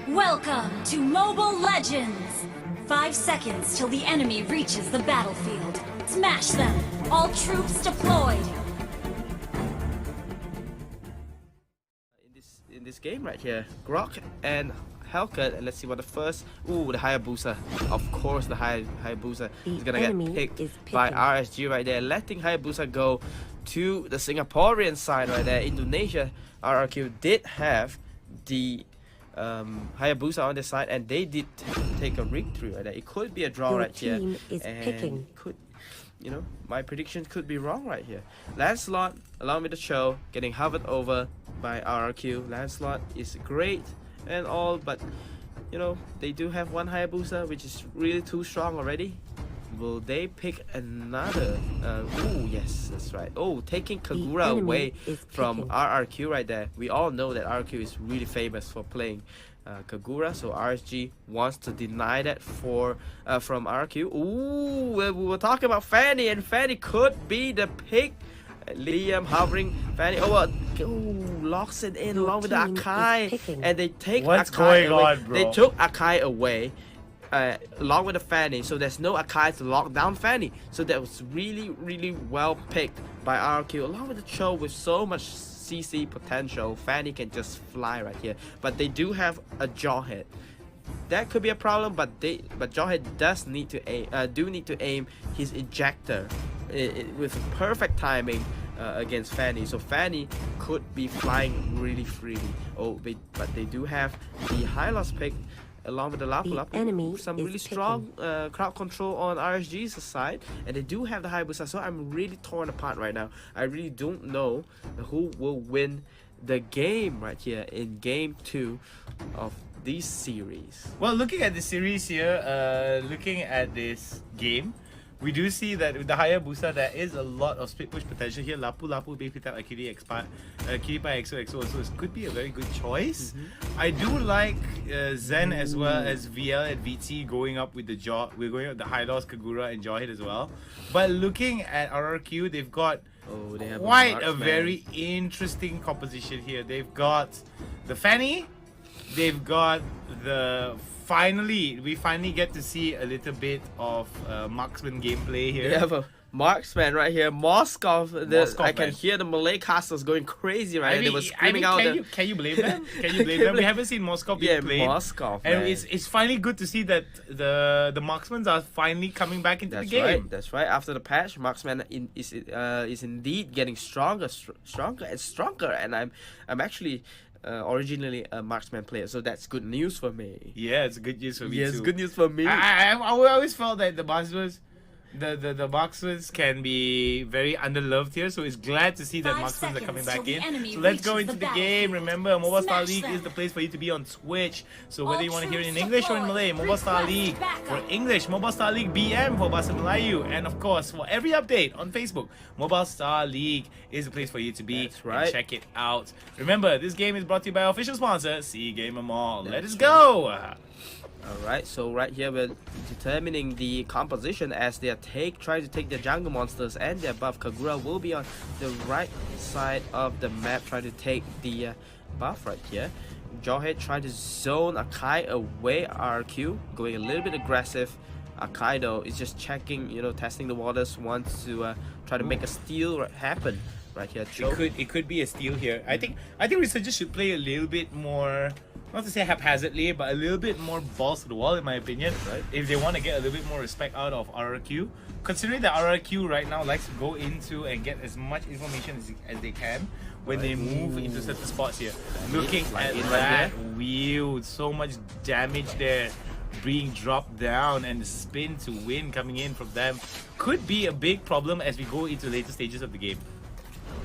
Welcome to Mobile Legends! 5 seconds till the enemy reaches the battlefield. Smash them! All troops deployed! In this game right here, Grok and Hellcat, and let's see what the first. Ooh, the Hayabusa. Of course, the Hayabusa is gonna get picked by RSG right there, letting Hayabusa go to the Singaporean side right there. Indonesia RRQ did have the Hayabusa on the side, and they did take a victory right there. It could be a draw right here, and could, you know, my prediction could be wrong right here. Lancelot, along with the show, getting hovered over by RRQ. Lancelot is great and all, but you know, they do have one Hayabusa, which is really too strong already. Will they pick another? Oh yes, that's right. Oh, taking Kedua away from RRQ right there. We all know that RRQ is really famous for playing Kedua, so RSG wants to deny that from RRQ. Ooh, we were talking about Fanny, and Fanny could be the pick. Liam hovering Fanny over. Locks it in along with the Akai, and they take Akai away. They took Akai away. Along with the Fanny, so there's no Akai to lock down Fanny. So that was really well picked by RRQ, along with the Cho with so much CC potential. Fanny can just fly right here, but they do have a Jawhead. That could be a problem, but Jawhead does need to aim his ejector with perfect timing against Fanny. So Fanny could be flying really freely. Oh, but they do have the high loss pick along with the Lapu, some really strong crowd control on RSG's side, and they do have the Hayabusa. So I'm really torn apart right now. I really don't know who will win the game right here in game 2 of this series. Well, looking at the series here, looking at this game, we do see that with the Hayabusa, there is a lot of split push potential here. Lapu being picked up by Kiripai XOXO, so it could be a very good choice. I do like Zen as well as VL and VT going up with the jaw. We're going up the high loss Kagura and Jawhead as well. But looking at RRQ, they've got quite a very interesting composition here. They've got the Fanny, they've got the we finally get to see a little bit of marksman gameplay here. We have a marksman right here, MOSKOV. I can hear the Malay casters going crazy right now. They were screaming out. Can you blame them? Can you blame them? We haven't seen MOSKOV being played. MOSKOV, and it's finally good to see that the marksmen are finally coming back into the game. That's right. After the patch, marksman is indeed getting stronger and stronger, and I'm actually originally a marksman player, so that's good news for me. Yeah, it's good news for me too. Yes, good news for me. I always felt that the marksmen can be very underloved here, so it's glad to see that marksmen are coming back in. So let's go into the game. Remember, Mobile Star League is the place for you to be on Twitch. So whether you want to hear it in English or in Malay, Mobile Star League for English, Mobile Star League BM for Bahasa Melayu, and of course for every update on Facebook, Mobile Star League is the place for you to be. That's right. And check it out. Remember, this game is brought to you by our official sponsor, C Gamer Mall. Let us go. Alright, so right here we're determining the composition as they are trying to take their jungle monsters and their buff. Kagura will be on the right side of the map trying to take the buff right here. Jawhead trying to zone Akai away. RRQ going a little bit aggressive. Akai though is just checking, you know, testing the waters, wants to try to make a steal happen right here. It could be a steal here. I think researchers should play a little bit more, not to say haphazardly, but a little bit more balls to the wall in my opinion, right? If they want to get a little bit more respect out of RRQ, considering that RRQ right now likes to go into and get as much information as they can when they move into certain spots here. Looking at that wheel, so much damage there being dropped down, and the spin to win coming in from them could be a big problem as we go into later stages of the game.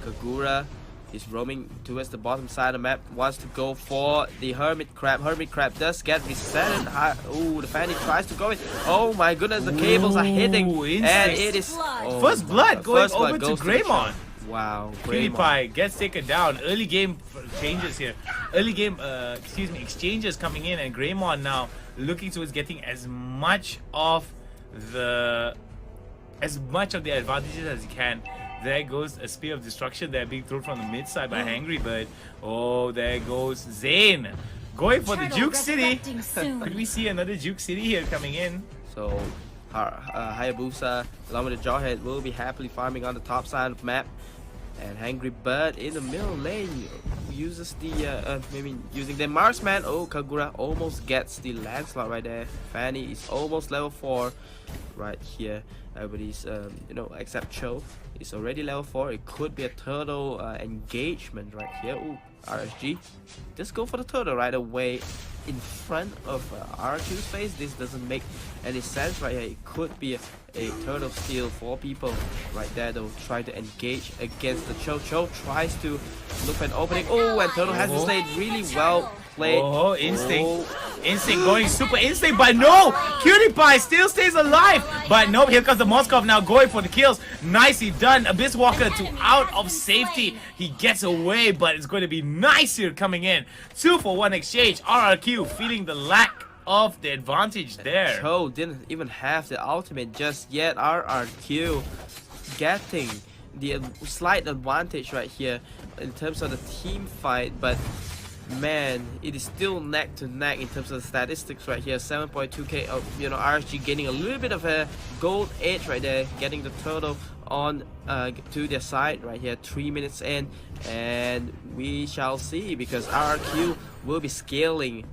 Kagura is roaming towards the bottom side of the map, wants to go for the Hermit Crab. Hermit Crab does get reset. Ooh, the Fanny tries to go in. Oh my goodness, the cables are hitting. And it is first blood going over to Greymon. Wow, Kiripai gets taken down. Early game changes here. Early game, exchanges coming in, and Greymon now looking towards getting as much of the advantages as he can. There goes a Spear of Destruction there being thrown from the mid side by HANGRY, but oh, there goes Zane going for the Turtle Juke City. resurrecting soon. Could we see another Juke City here coming in? So Hayabusa along with the Jawhead will be happily farming on the top side of the map, and Hangry Bird in the middle lane uses the maybe using the marksman. Oh, Kagura almost gets the landslide right there. Fanny is almost level 4 right here. Everybody's you know, except Cho is already level 4. It could be a turtle engagement right here. Ooh, RSG just go for the turtle right away in front of RRQ's face. This doesn't make any sense right here. It could be a turtle steal for people right there. They'll try to engage against the Cho. Cho tries to look for an opening. Oh, and turtle has to stay really well played. Oh, instinct. Instinct going super instinct, but no! Cutie Pie still stays alive! But no, here comes the Moskov now going for the kills. Nicely done. Abyss Walker to out of safety. He gets away, but it's going to be nice here coming in. 2-for-1 exchange. RRQ feeling the lack of the advantage there. Cho didn't even have the ultimate just yet. RRQ getting the slight advantage right here in terms of the team fight, but man, it is still neck to neck in terms of the statistics right here. 7.2k of, you know, RSG gaining a little bit of a gold edge right there, getting the turtle on to their side right here. 3 minutes in, and we shall see, because RRQ will be scaling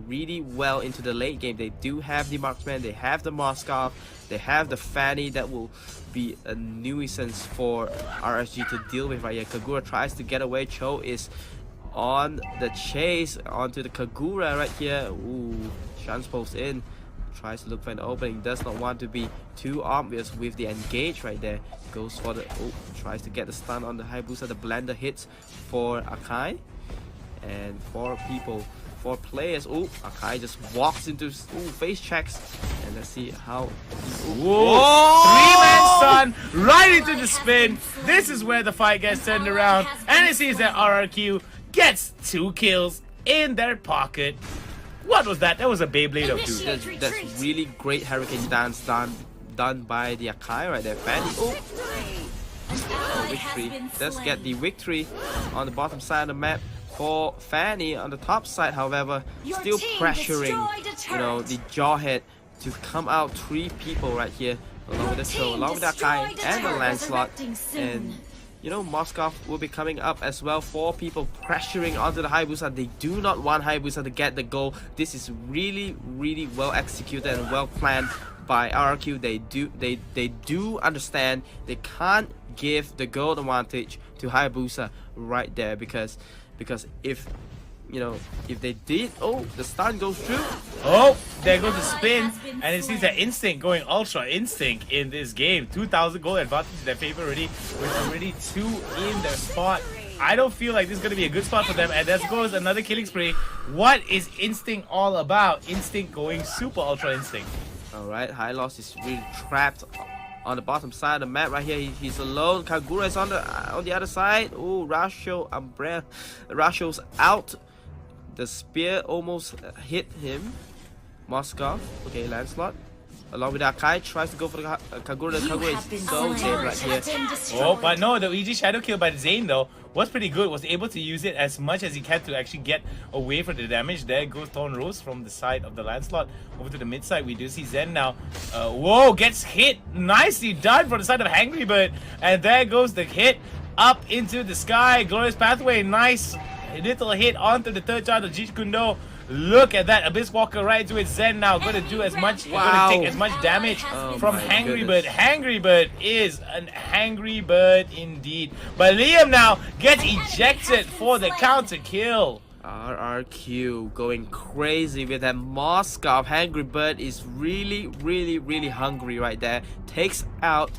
really well into the late game. They do have the marksman, they have the Moskov, they have the Fanny that will be a nuisance for RSG to deal with right here. Kagura tries to get away. Cho is on the chase onto the Kagura right here. Ooh, Shan's post in, tries to look for an opening, does not want to be too obvious with the engage right there. Goes for the, oh, tries to get the stun on the Hayabusa. The blender hits for Akai, and 4 players. Oh, Akai just walks into, face checks, and let's see how. Whoa! 3-man stun right into the spin. This is where the fight gets turned around, and it seems that RRQ gets 2 kills in their pocket. What was that? That was a Beyblade of 2. That's really great hurricane dance done by the Akai right there. Fanny, victory. Does get the victory on the bottom side of the map for Fanny. On the top side, however, still pressuring, you know, the Jawhead to come out. 3 people right here, along with the Cho, along with the Akai and the Lancelot, and you know, Moskov will be coming up as well. 4 people pressuring onto the Hayabusa. They do not want Hayabusa to get the goal. This is really well executed and well planned by RRQ. They do understand they can't give the goal advantage to Hayabusa right there, because if, you know, if they did, oh, the stun goes through. Oh, there goes the spin, and it seems that Instinct going Ultra Instinct in this game. 2,000 gold advantage in their favor already, with already 2 in their spot. I don't feel like this is going to be a good spot for them, and there goes another killing spree. What is Instinct all about? Instinct going Super Ultra Instinct. Alright, High Loss is really trapped on the bottom side of the map right here. He's alone. Kagura is on the other side. Oh, Rasho Umbrella. Rasho's out. The spear almost hit him. Moskov, okay, Lancelot, along with Akai, tries to go for the Kagura. The Kagura is so dead right here. Oh, but no, the easy shadow kill by Zane though was pretty good. Was able to use it as much as he can to actually get away from the damage. There goes Thorn Rose from the side of the Lancelot over to the mid side. We do see Zen now. Whoa, gets hit. Nicely done from the side of Hangry Bird. And there goes the hit up into the sky. Glorious Pathway, nice little hit onto the third child of Jeet Kundo. Look at that, Abyss Walker right into it. Zen now going to do as much, going to take as much damage from Hangry Bird. Hangry Bird is an Hangry Bird indeed. But Liam now gets ejected for the counter kill. RRQ going crazy with that Moskov. Hangry Bird is really hungry right there. Takes out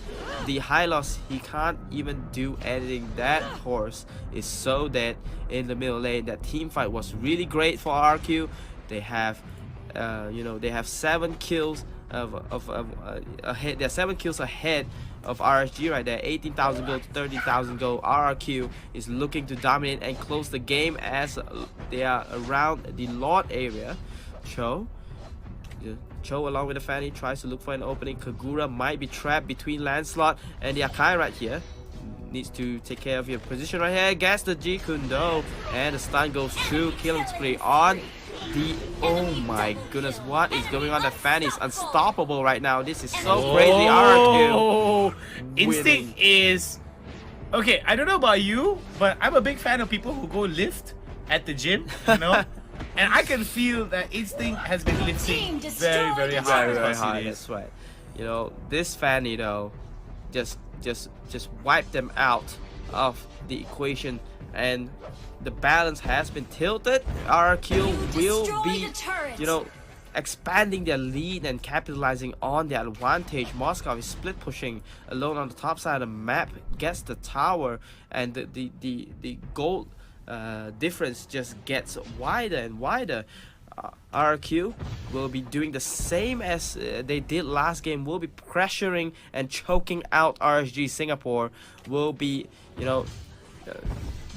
the High Loss. He can't even do anything. That horse is so dead in the middle lane. That team fight was really great for RRQ. They have you know, they have 7 kills ahead. They're 7 kills ahead of RSG right there. 18,000 gold to 30,000 gold. RRQ is looking to dominate and close the game as they are around the Lord area. Cho along with the Fanny tries to look for an opening. Kagura might be trapped between Lancelot and the Akai right here. Needs to take care of your position right here. Gets the Jeet Kundo, and the stun goes through. Killing spree on Oh my goodness, what is going on? That fan is unstoppable right now. This is so crazy. RRQ. Oh, instinct is okay. I don't know about you, but I'm a big fan of people who go lift at the gym, you know. And I can feel that instinct has been lifting very, very hard. Very hard. That's right. You know, this fan, you know, just wipe them out of the equation, and the balance has been tilted. RRQ will be, you know, expanding their lead and capitalizing on their advantage. MOSKOV is split pushing alone on the top side of the map, gets the tower, and the goal difference just gets wider and wider. RRQ will be doing the same as they did last game. Will be pressuring and choking out RSG Singapore. Will be, you know,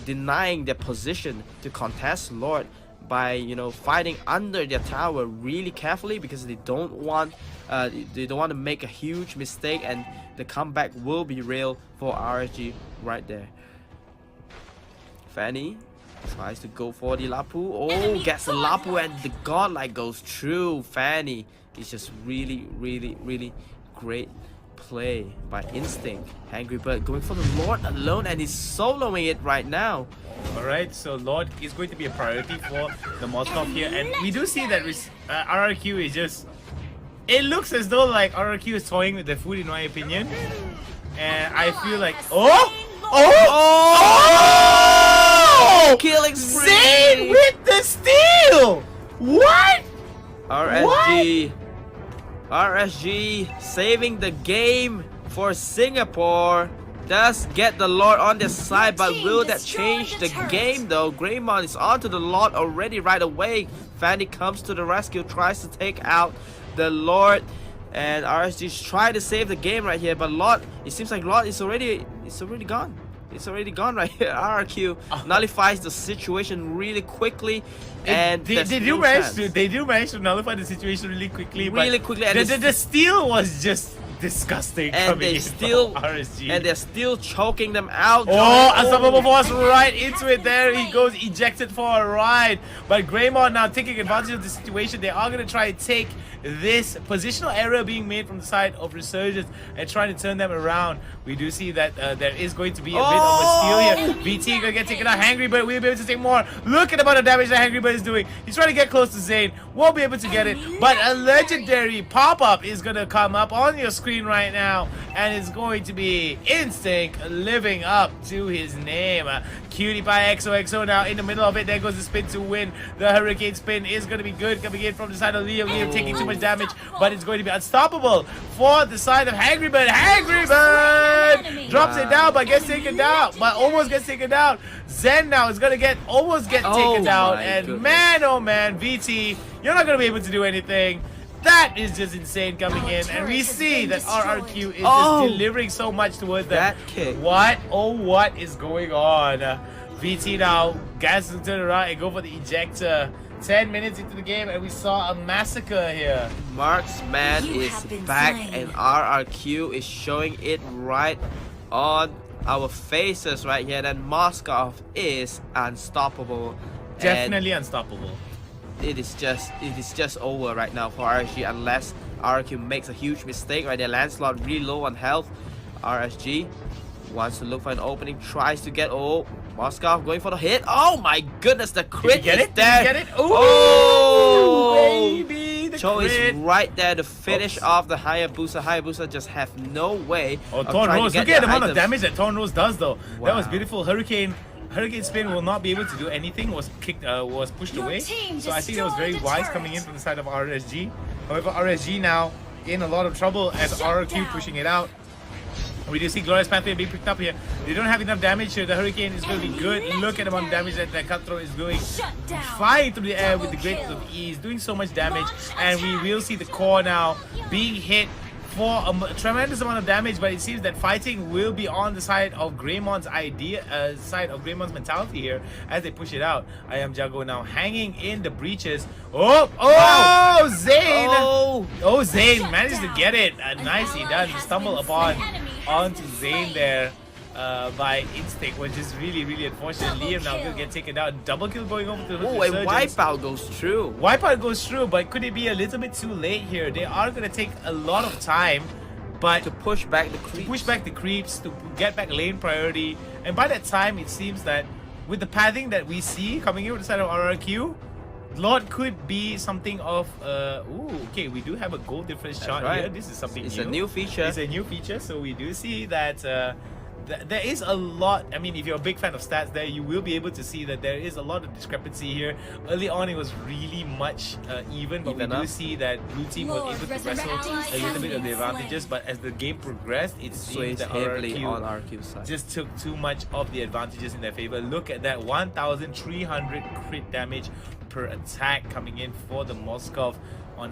denying their position to contest Lord by, you know, fighting under their tower really carefully, because they don't want to make a huge mistake, and the comeback will be real for RSG right there. Fanny tries to go for the Lapu. Oh, gets the Lapu, and the godlike goes through. Fanny is just really great play by instinct. Hangry Bird going for the Lord alone, and he's soloing it right now. Alright, so Lord is going to be a priority for the MOSKOV here, and we do see that RRQ is just... It looks as though like RRQ is toying with the food, in my opinion. And I feel like... Oh! Killing spree! Zane with the steal! What? RSG saving the game for Singapore. Does get the Lord on their side, but will that change the game though? Greymon is onto the Lord already right away. Fanny comes to the rescue, tries to take out the Lord, and RSG try to save the game right here, but Lord, it seems like Lord is already gone. It's already gone right here. RRQ nullifies the situation really quickly, and they do manage to nullify the situation really quickly. And the steal was just disgusting, and coming in from RSG. And they're still choking them out. Oh, Unstoppable Force right into it there. He goes ejected for a ride. But Greymon now taking advantage of the situation. They are going to try and take this positional error being made from the side of Resurgence and trying to turn them around. We do see that there is going to be a bit of a steal here. VT gonna get taken out. Hangry Bird will be able to take more. Look at the amount of damage that Hangry Bird is doing. He's trying to get close to Zane. Won't be able to get it. But a legendary pop-up is gonna come up on your screen right now, and it's going to be Instinct living up to his name. Cutie Pie XOXO now in the middle of it. There goes the spin to win. The Hurricane spin is going to be good, coming in from the side of Liam. Liam taking too much damage, but it's going to be unstoppable for the side of Hangry Bird. Hangry Bird drops it down, but gets taken down. But almost gets taken down. Zen now is going to almost get taken down. And goodness. Man, oh man, VT, you're not going to be able to do anything. That is just insane coming in, and we see that RRQ is just delivering so much towards that kick. What is going on? VT now gas to turn around and go for the ejector. 10 minutes into the game, and we saw a massacre here. Marksman is back, and RRQ is showing it right on our faces right here. That MOSKOV is unstoppable. Definitely unstoppable. It is just over right now for RSG, unless RRQ makes a huge mistake right there. Lancelot really low on health. RSG wants to look for an opening, tries to get MOSKOV going for the hit. Oh my goodness, the crit is there. Get it? Oh, baby, the Cho crit is right there to finish off the Hayabusa. Hayabusa just have no way. Oh, Torn Rose, look at the amount of damage that Torn Rose does though. Wow. That was beautiful. Hurricane spin will not be able to do anything. Was pushed away. So I think that was very wise coming in from the side of RSG. However, RSG now in a lot of trouble as RRQ pushing it out. We do see Glorious Pathway being picked up here. They don't have enough damage here. The Hurricane is going to be good. Look at the amount of damage that Cutthroat is doing. Flying through the air with the great deal of ease, doing so much damage. And we will see the core now being hit for a tremendous amount of damage, but it seems that fighting will be on the side of Greymon's side of Greymon's mentality here as they push it out. I am Jago now hanging in the breaches. Zane! Zane managed to get it. Nicely done. Stumble onto Zane there. by Instinct, which is really unfortunate. Liam now will get taken down. Double kill going over to Oh, and Wipeout goes through. Wipeout goes through, but could it be a little bit too late here? They are going to take a lot of time, but To push back the creeps. to get back lane priority. And by that time, it seems that with the pathing that we see coming in with the side of RRQ, Lord could be something of okay, we do have a goal difference shot right. here. This is something It's new. a new feature. It's a new feature, so we do see that there is a lot. I mean, if you're a big fan of stats there, you will be able to see that there is a lot of discrepancy here. Early on, it was really much even, but we do see that blue team was able to wrestle a little bit of the advantages, but as the game progressed, it seems that heavily on RRQ RQ's side. just took too much of the advantages in their favor. Look at that, 1,300 crit damage per attack coming in for the MOSKOV on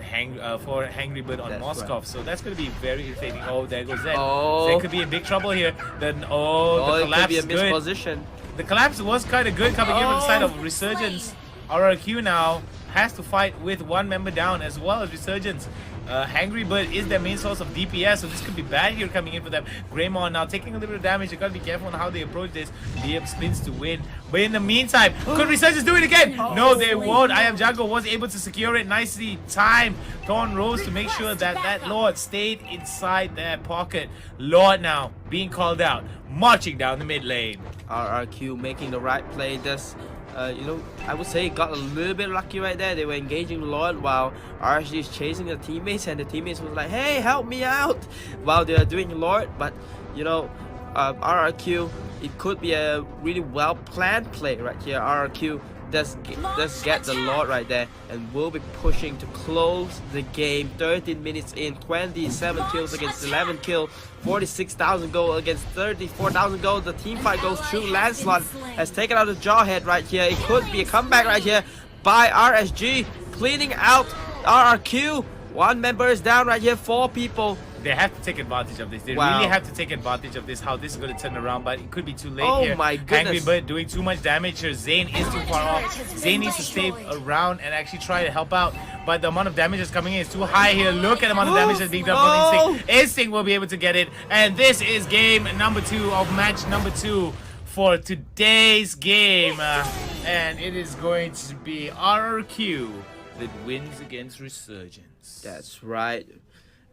for Hangry Bird on MOSKOV. right. So that's going to be very irritating. Oh, there goes Zen. Oh. Zen could be in big trouble here. Then the it collapse could be a is good. misposition. The collapse was kind of good coming in from the side of Resurgence. RRQ now has to fight with one member down as well as Resurgence. Hangry Bird is their main source of DPS, so this could be bad here coming in for them. Greymon now taking a little bit of damage. You gotta be careful on how they approach this. Liam spins to win. But in the meantime, could Resurgence do it again? No, they won't. I Am Jungle was able to secure it nicely. Time. Thorn Rose to make sure that that Lord stayed inside their pocket. Lord now being called out, marching down the mid lane. RRQ making the right play. Just I would say got a little bit lucky right there. They were engaging Lord while RSG is chasing the teammates, and the teammates was like, "Hey, help me out!" while they are doing Lord. But RRQ, it could be a really well planned play right here. RRQ does get the Lord right there, and will be pushing to close the game. 13 minutes in, 27 kills against 11 kill, 46,000 gold against 34,000 gold. The team fight goes through. Lancelot has taken out the Jawhead right here. It could be a comeback right here by RSG, cleaning out RRQ. One member is down right here, 4 people. They have to take advantage of this. They really have to take advantage of this, how this is going to turn around, but it could be too late here. Oh my goodness. Hangry Bird doing too much damage here. Zane is too far off. Zane needs to stay around and actually try to help out, but the amount of damage that's coming in is too high here. Look at the amount of damage that's being done from Instinct. Instinct will be able to get it, and this is game number 2 of match number 2 for today's game. And it is going to be RRQ that wins against Resurgence. That's right.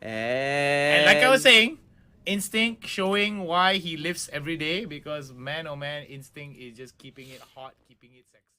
And like I was saying, Instinct showing why he lives every day, because man oh man, Instinct is just keeping it hot, keeping it sexy.